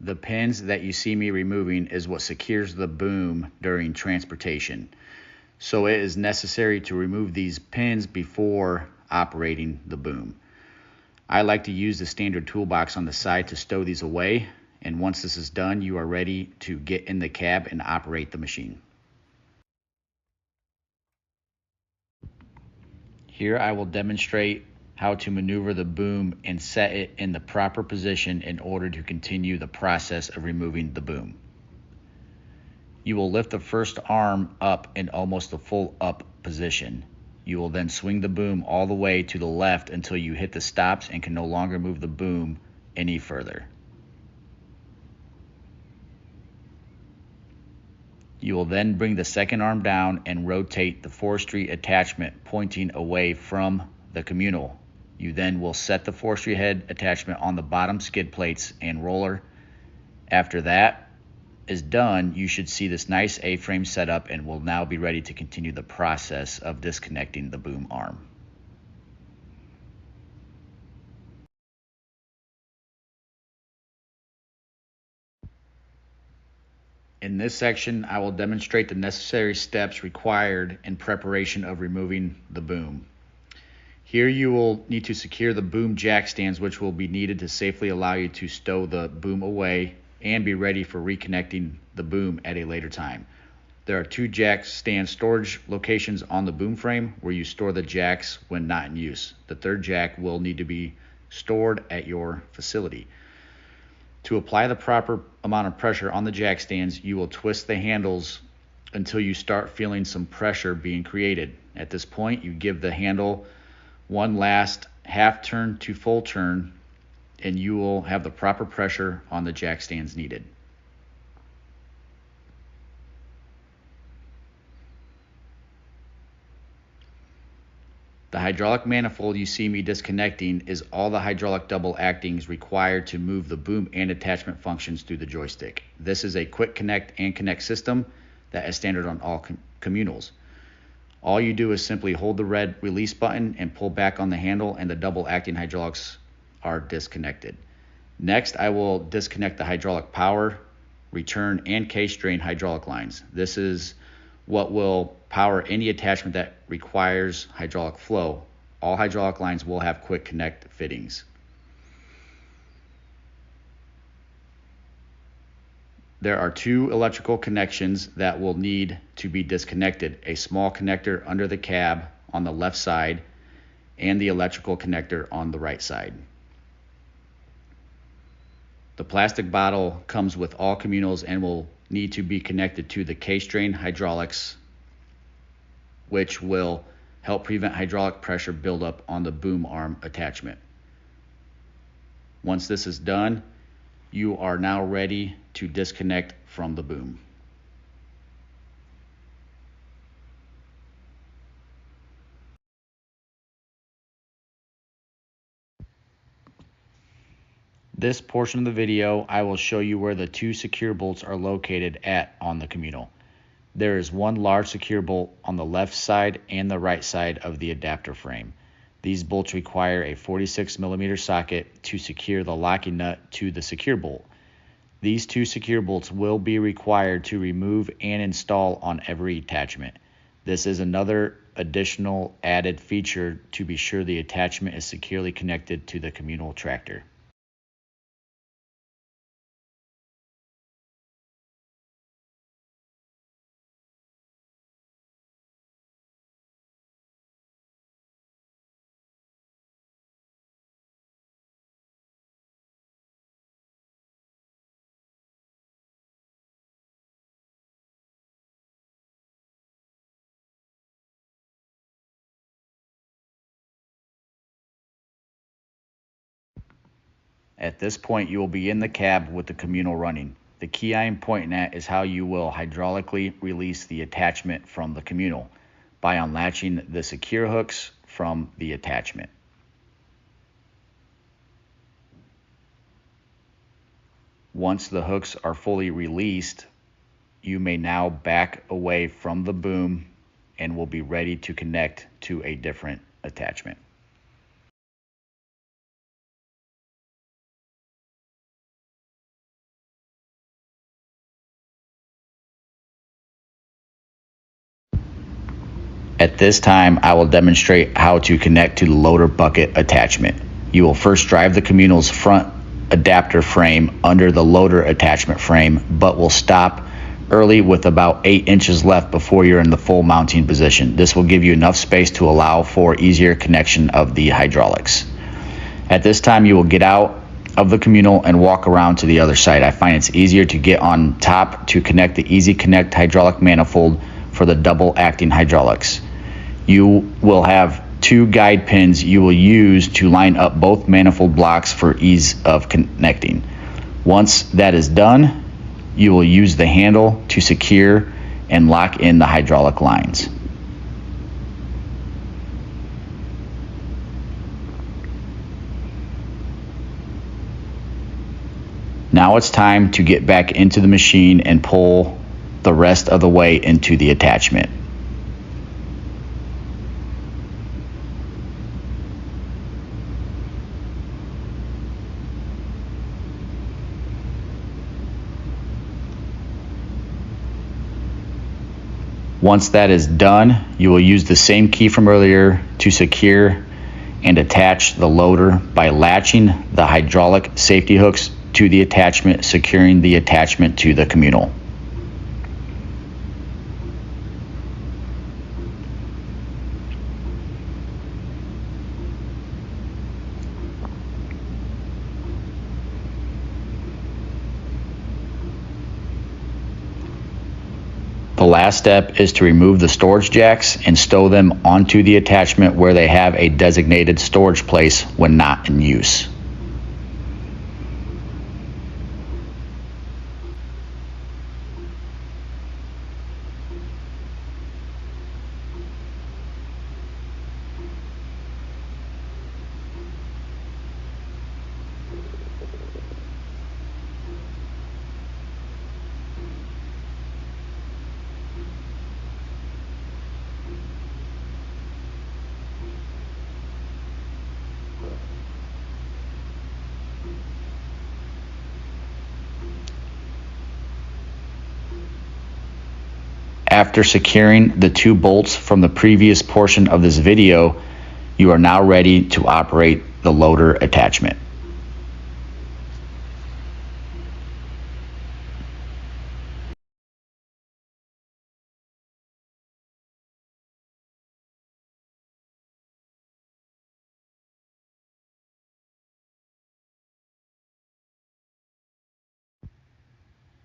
The pins that you see me removing is what secures the boom during transportation. So it is necessary to remove these pins before operating the boom. I like to use the standard toolbox on the side to stow these away, and once this is done, you are ready to get in the cab and operate the machine. Here I will demonstrate how to maneuver the boom and set it in the proper position in order to continue the process of removing the boom. You will lift the first arm up in almost a full up position. You will then swing the boom all the way to the left until you hit the stops and can no longer move the boom any further. You will then bring the second arm down and rotate the forestry attachment pointing away from the communal. You then will set the forestry head attachment on the bottom skid plates and roller. After that is done, you should see this nice A-frame setup and will now be ready to continue the process of disconnecting the boom arm. In this section, I will demonstrate the necessary steps required in preparation of removing the boom. Here you will need to secure the boom jack stands, which will be needed to safely allow you to stow the boom away and be ready for reconnecting the boom at a later time. There are 2 jack stand storage locations on the boom frame where you store the jacks when not in use. The 3rd jack will need to be stored at your facility. To apply the proper amount of pressure on the jack stands, you will twist the handles until you start feeling some pressure being created. At this point, you give the handle one last half turn to full turn, and you will have the proper pressure on the jack stands needed. The hydraulic manifold you see me disconnecting is all the hydraulic double actings required to move the boom and attachment functions through the joystick. This is a quick connect and connect system that is standard on all communals. All you do is simply hold the red release button and pull back on the handle, and the double acting hydraulics are disconnected. Next, I will disconnect the hydraulic power, return, and K-strain hydraulic lines. This is what will power any attachment that requires hydraulic flow. All hydraulic lines will have quick connect fittings. There are 2 electrical connections that will need to be disconnected: a small connector under the cab on the left side and the electrical connector on the right side. The plastic bottle comes with all communals and will need to be connected to the K-strain hydraulics, which will help prevent hydraulic pressure buildup on the boom arm attachment. Once this is done, you are now ready to disconnect from the boom. This portion of the video, I will show you where the 2 secure bolts are located on the communal. There is 1 large secure bolt on the left side and the right side of the adapter frame. These bolts require a 46mm socket to secure the locking nut to the secure bolt. These 2 secure bolts will be required to remove and install on every attachment. This is another additional added feature to be sure the attachment is securely connected to the communal tractor. At this point, you will be in the cab with the communal running. The key I am pointing at is how you will hydraulically release the attachment from the communal by unlatching the secure hooks from the attachment. Once the hooks are fully released, you may now back away from the boom and will be ready to connect to a different attachment. At this time, I will demonstrate how to connect to the loader bucket attachment. You will first drive the communal's front adapter frame under the loader attachment frame, but will stop early with about 8 inches left before you're in the full mounting position. This will give you enough space to allow for easier connection of the hydraulics. At this time, you will get out of the communal and walk around to the other side. I find it's easier to get on top to connect the Easy Connect hydraulic manifold for the double acting hydraulics. You will have 2 guide pins you will use to line up both manifold blocks for ease of connecting. Once that is done, you will use the handle to secure and lock in the hydraulic lines. Now it's time to get back into the machine and pull the rest of the way into the attachment. Once that is done, you will use the same key from earlier to secure and attach the loader by latching the hydraulic safety hooks to the attachment, securing the attachment to the communal. The last step is to remove the storage jacks and stow them onto the attachment where they have a designated storage place when not in use. After securing the 2 bolts from the previous portion of this video, you are now ready to operate the loader attachment.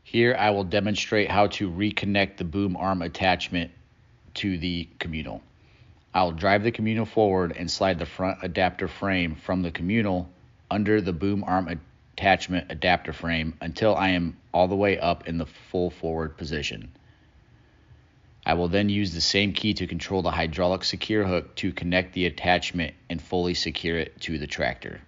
Here I will demonstrate how to reconnect the boom arm attachment to the communal. I'll drive the communal forward and slide the front adapter frame from the communal under the boom arm attachment adapter frame until I am all the way up in the full forward position. I will then use the same key to control the hydraulic secure hook to connect the attachment and fully secure it to the tractor.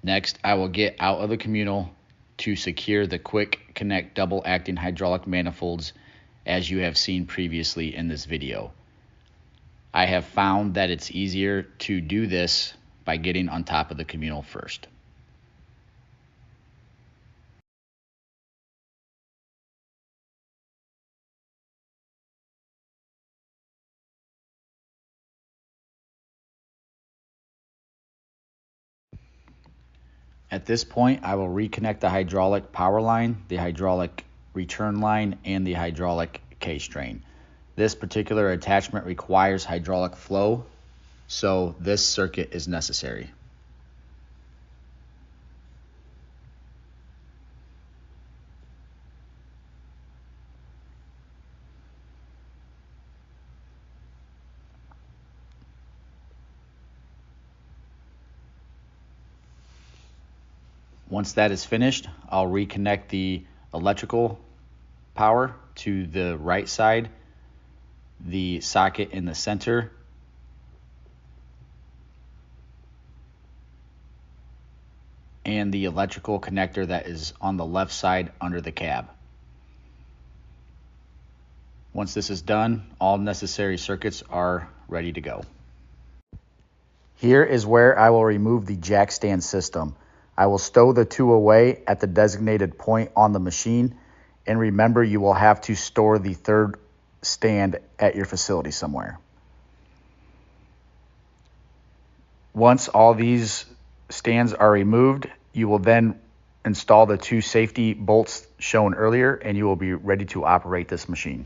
Next, I will get out of the communal to secure the quick connect double acting hydraulic manifolds as you have seen previously in this video. I have found that it's easier to do this by getting on top of the communal first. At this point, I will reconnect the hydraulic power line, the hydraulic return line, and the hydraulic K-strain. This particular attachment requires hydraulic flow, so this circuit is necessary. Once that is finished, I'll reconnect the electrical power to the right side, the socket in the center, and the electrical connector that is on the left side under the cab. Once this is done, all necessary circuits are ready to go. Here is where I will remove the jack stand system. I will stow the two away at the designated point on the machine, and remember you will have to store the third stand at your facility somewhere. Once all these stands are removed, you will then install the two safety bolts shown earlier, and you will be ready to operate this machine.